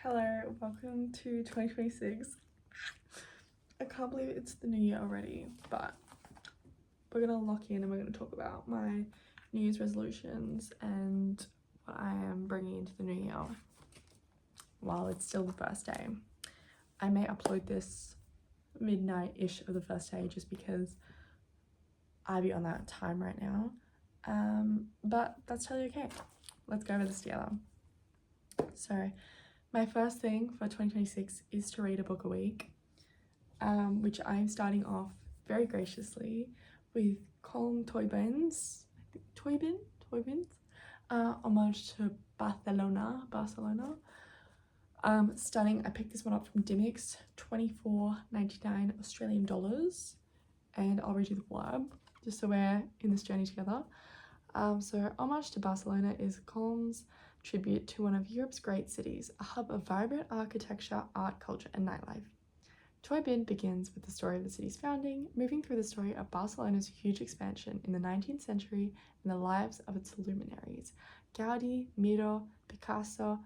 Hello, welcome to 2026. I can't believe it's the new year already, but we're gonna lock in and we're gonna talk about my New Year's resolutions and what I am bringing into the new year while it's still the first day. I may upload this midnight-ish of the first day just because I be on that time right now, but that's totally okay. Let's go over this together. So my first thing for 2026 is to read a book a week, which I'm starting off very graciously with Colm Toibin's homage to Barcelona. Stunning. I picked this one up from Dimmicks, $24.99 Australian dollars, and I'll read you the blurb just so we're in this journey together. So Homage to Barcelona is Colm's tribute to one of Europe's great cities, a hub of vibrant architecture, art, culture, and nightlife. Toy begins with the story of the city's founding, moving through the story of Barcelona's huge expansion in the 19th century and the lives of its luminaries, Gaudi, Miro, Picasso,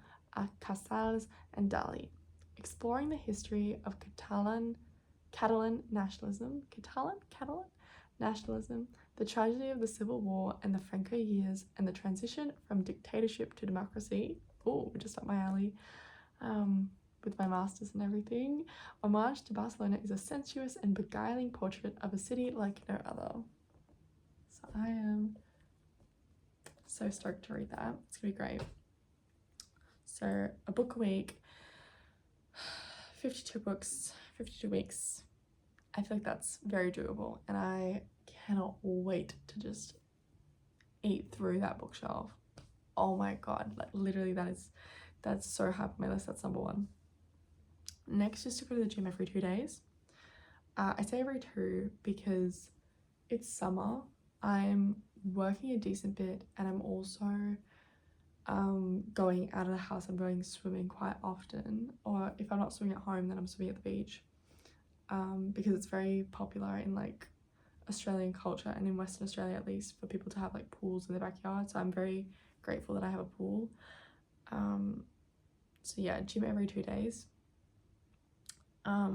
Casals, and Dali, exploring the history of Catalan nationalism, the tragedy of the Civil War and the Franco years, and the transition from dictatorship to democracy. Oh, just up my alley. With my masters and everything. Homage to Barcelona is a sensuous and beguiling portrait of a city like no other. So I am so stoked to read that. It's gonna be great. So a book a week, 52 books, 52 weeks. I feel like that's very doable, and I cannot wait to just eat through that bookshelf. Oh my god, like literally that's so high on my list. That's number one. Next is to go to the gym every 2 days. I say every 2 because it's summer. I'm working a decent bit, and I'm also going out of the house. I'm going swimming quite often, or if I'm not swimming at home, then I'm swimming at the beach, because it's very popular in like Australian culture and in Western Australia at least for people to have like pools in their backyard. So I'm very grateful that I have a pool. So yeah, gym every 2 days,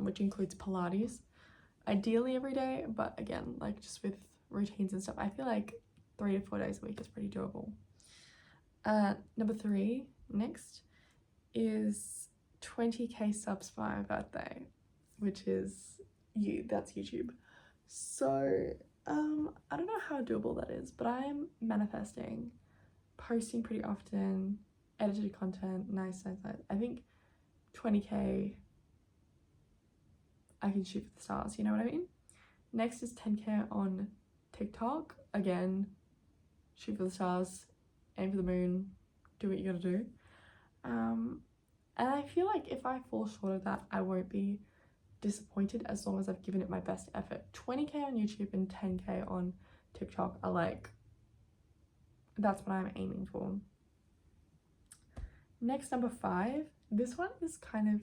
which includes Pilates, ideally every day, but again, like just with routines and stuff, I feel like 3 to 4 days a week is pretty doable. Number 3 next is 20k subs for my birthday, which is that's YouTube. So I don't know how doable that is, but I'm manifesting posting pretty often, edited content, nice. I think 20k I can shoot for the stars, you know what I mean? Next is 10k on TikTok. Again, shoot for the stars, aim for the moon, do what you gotta do. And I feel like if I fall short of that, I won't be disappointed as long as I've given it my best effort. 20k on YouTube and 10k on TikTok are like, that's what I'm aiming for. Next, number 5. This one's kind of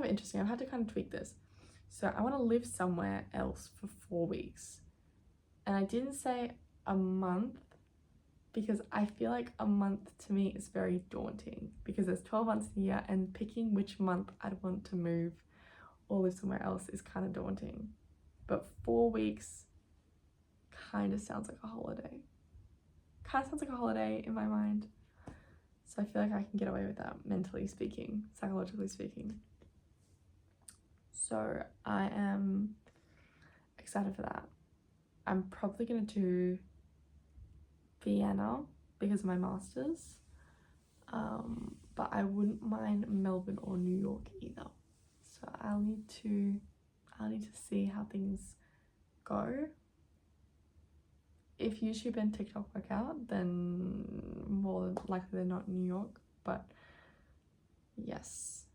interesting. I've had to kind of tweak this. So I want to live somewhere else for 4 weeks. And I didn't say a month because I feel like a month to me is very daunting because there's 12 months in a year, and picking which month I'd want to move or live somewhere else is kind of daunting. But 4 weeks kind of sounds like a holiday. In my mind. So I feel like I can get away with that, mentally speaking, psychologically speaking. So I am excited for that. I'm probably going to do Vienna because of my masters, but I wouldn't mind Melbourne or New York either. So I'll need to see how things go. If YouTube and TikTok work out, then more likely they're not in New York, but yes.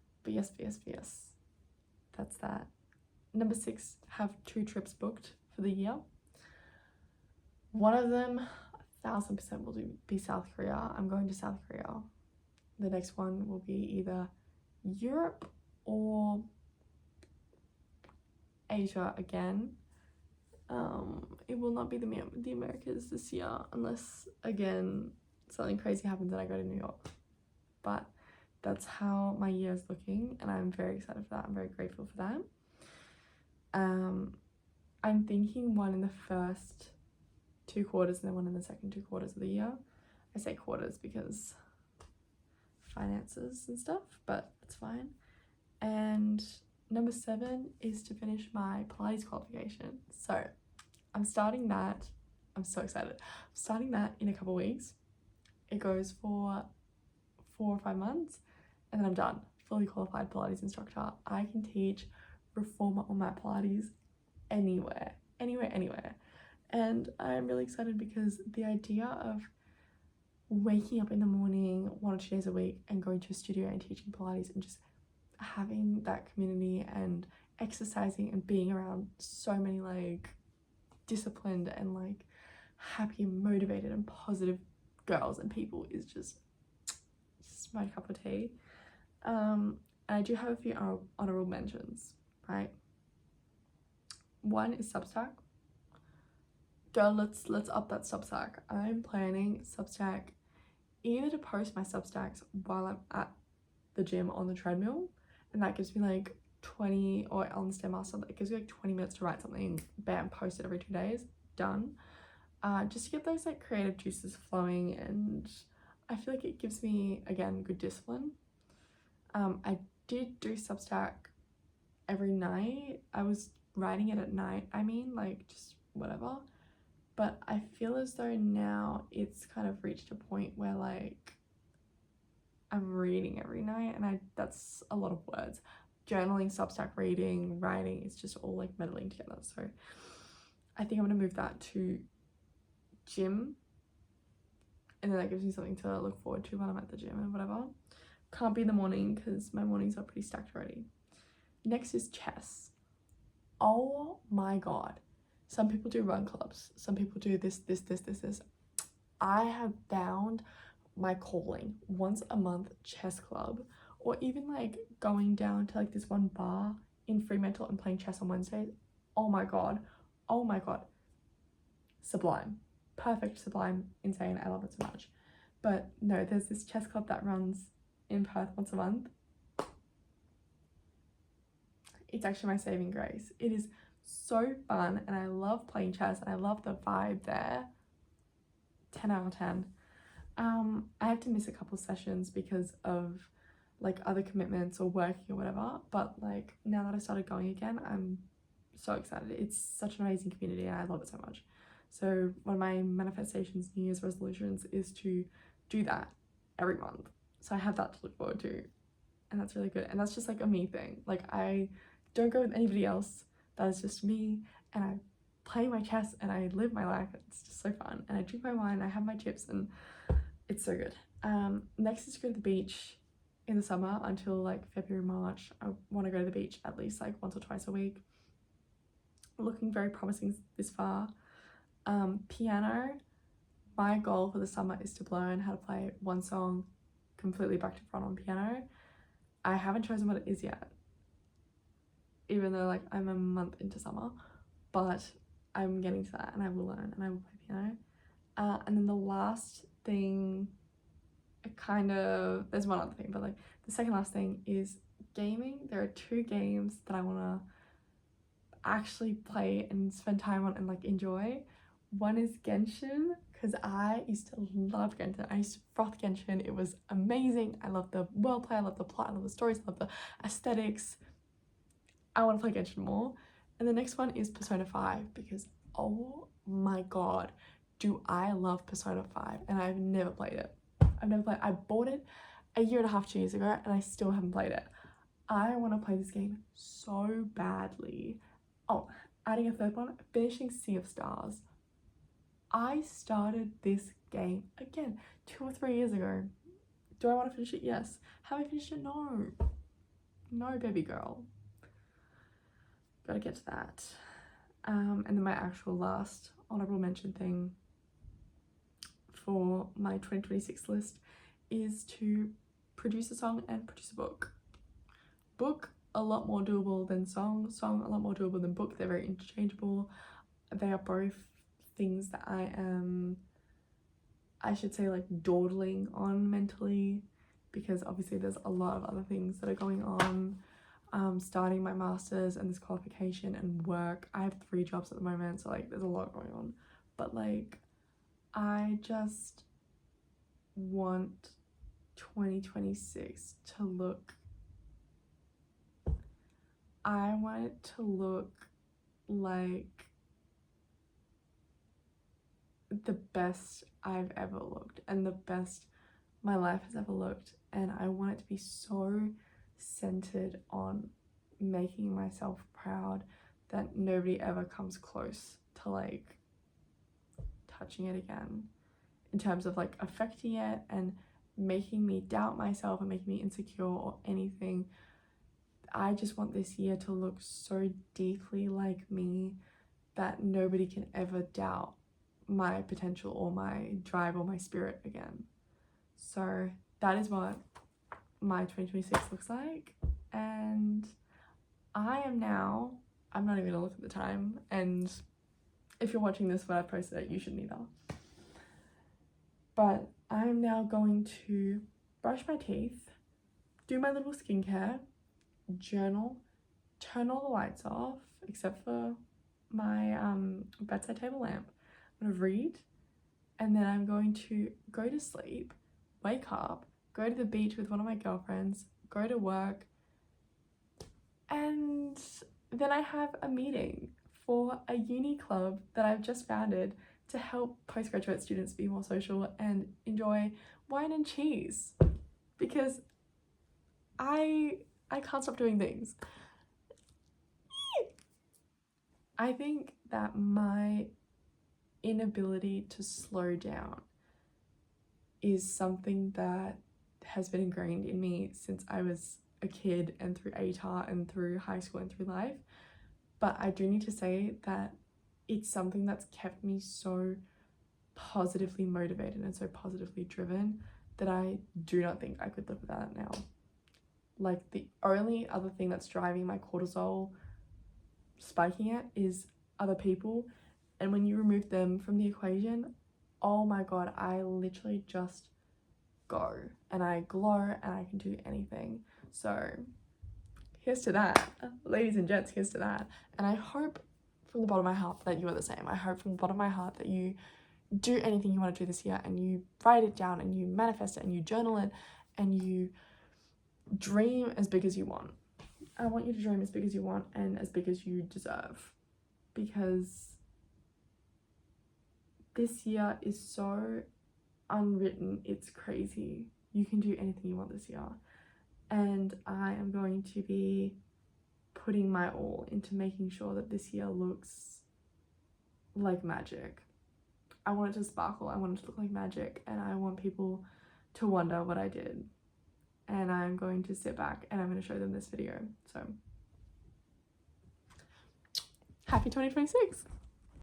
That's that. Number 6, have 2 trips booked for the year. One of them 1000% will be South Korea. I'm going to South Korea. The next one will be either Europe or Asia again. It will not be the Americas this year unless again something crazy happens and I go to New York. But that's how my year is looking, and I'm very excited for that. I'm very grateful for that. I'm thinking one in the first 2 quarters and then one in the second 2 quarters of the year. I say quarters because finances and stuff, but it's fine. And number 7 is to finish my Pilates qualification. So I'm starting that. I'm so excited. I'm starting that in a couple of weeks. It goes for 4 or 5 months, and then I'm done. Fully qualified Pilates instructor. I can teach reformer or mat Pilates anywhere. And I'm really excited because the idea of waking up in the morning 1 or 2 days a week and going to a studio and teaching Pilates and just having that community and exercising and being around so many like disciplined and like happy and motivated and positive girls and people is just my cup of tea. I do have a few honorable mentions, right? One is Substack. Girl, let's up that Substack. I'm planning Substack either to post my Substacks while I'm at the gym on the treadmill, and that gives me like 20, or on the Stairmaster, that gives me like 20 minutes to write something, bam, post it every 2 days, done. Just to get those like creative juices flowing, and I feel like it gives me, again, good discipline. I did do Substack every night. I was writing it at night, like just whatever. But I feel as though now it's kind of reached a point where like I'm reading every night, and that's a lot of words. Journaling, Substack, reading, writing, it's just all like meddling together. So I think I'm gonna move that to gym, and then that gives me something to look forward to while I'm at the gym and whatever. Can't be in the morning because my mornings are pretty stacked already. Next is chess. Oh my god. Some people do run clubs. Some people do this. I have found my calling. Once a month chess club, or even like going down to like this one bar in Fremantle and playing chess on Wednesdays. Oh my god. Sublime. Perfect, sublime, insane. I love it so much. But no, there's this chess club that runs in Perth once a month. It's actually my saving grace. It is so fun, and I love playing chess, and I love the vibe there. 10 out of 10. I have to miss a couple sessions because of like other commitments or working or whatever, but like now that I started going again, I'm so excited. It's such an amazing community, and I love it so much. So one of my manifestations, New Year's resolutions, is to do that every month. So I have that to look forward to, and that's really good. And that's just like a me thing. Like I don't go with anybody else. That is just me, and I play my chess and I live my life. It's just so fun, and I drink my wine, I have my chips, and it's so good. Next is to go to the beach in the summer until like February, March. I want to go to the beach at least like once or twice a week. Looking very promising this far. Piano. My goal for the summer is to learn how to play one song completely back to front on piano. I haven't chosen what it is yet, even though like I'm a month into summer, but I'm getting to that, and I will learn, and I will play piano. And then the last thing, there's one other thing, but like the second last thing is gaming. There are 2 games that I want to actually play and spend time on and like enjoy. One is Genshin, because I used to love Genshin. I used to froth Genshin. It was amazing. I love the world play, I love the plot, I love the stories, I love the aesthetics. I want to play Genshin more. And the next one is Persona 5, because oh my god, do I love Persona 5, and I've never played it. I bought it a year and a half, 2 years ago, and I still haven't played it. I want to play this game so badly. Oh, adding a third one, finishing Sea of Stars. I started this game again 2 or 3 years ago. Do I want to finish it? Yes. Have I finished it? No. No, baby girl. Gotta get to that. And then my actual last honorable mention thing for my 2026 list is to produce a song and produce a book. Book, a lot more doable than song. Song, a lot more doable than book. They're very interchangeable. They are both things that I should say, like dawdling on mentally. because obviously there's a lot of other things that are going on. Starting my master's and this qualification and work. I have 3 jobs at the moment, so like there's a lot going on, but like I just want 2026 to look, I want it to look like the best I've ever looked and the best my life has ever looked, and I want it to be so centered on making myself proud that nobody ever comes close to like touching it again, in terms of like affecting it and making me doubt myself and making me insecure or anything. I just want this year to look so deeply like me that nobody can ever doubt my potential or my drive or my spirit again. So that is what my 2026 looks like, and I'm not even gonna look at the time, and if you're watching this when I posted it, you shouldn't either. But I'm now going to brush my teeth, do my little skincare, journal, turn all the lights off except for my bedside table lamp. I'm gonna read, and then I'm going to go to sleep, wake up, go to the beach with one of my girlfriends, go to work, and then I have a meeting for a uni club that I've just founded to help postgraduate students be more social and enjoy wine and cheese, because I can't stop doing things. I think that my inability to slow down is something that has been ingrained in me since I was a kid and through ATAR and through high school and through life. But I do need to say that it's something that's kept me so positively motivated and so positively driven that I do not think I could live without it now. Like, the only other thing that's driving my cortisol spiking it is other people, and when you remove them from the equation, oh my god, I literally just go and I glow and I can do anything. So here's to that, ladies and gents, here's to that. And I hope from the bottom of my heart that you are the same. I hope from the bottom of my heart that you do anything you want to do this year, and you write it down and you manifest it and you journal it and you dream as big as you want. I want you to dream as big as you want and as big as you deserve, because this year is so unwritten, it's crazy. You can do anything you want this year, and I am going to be putting my all into making sure that this year looks like magic. I want it to sparkle, I want it to look like magic, and I want people to wonder what I did. And I'm going to sit back and I'm going to show them this video. So happy 2026.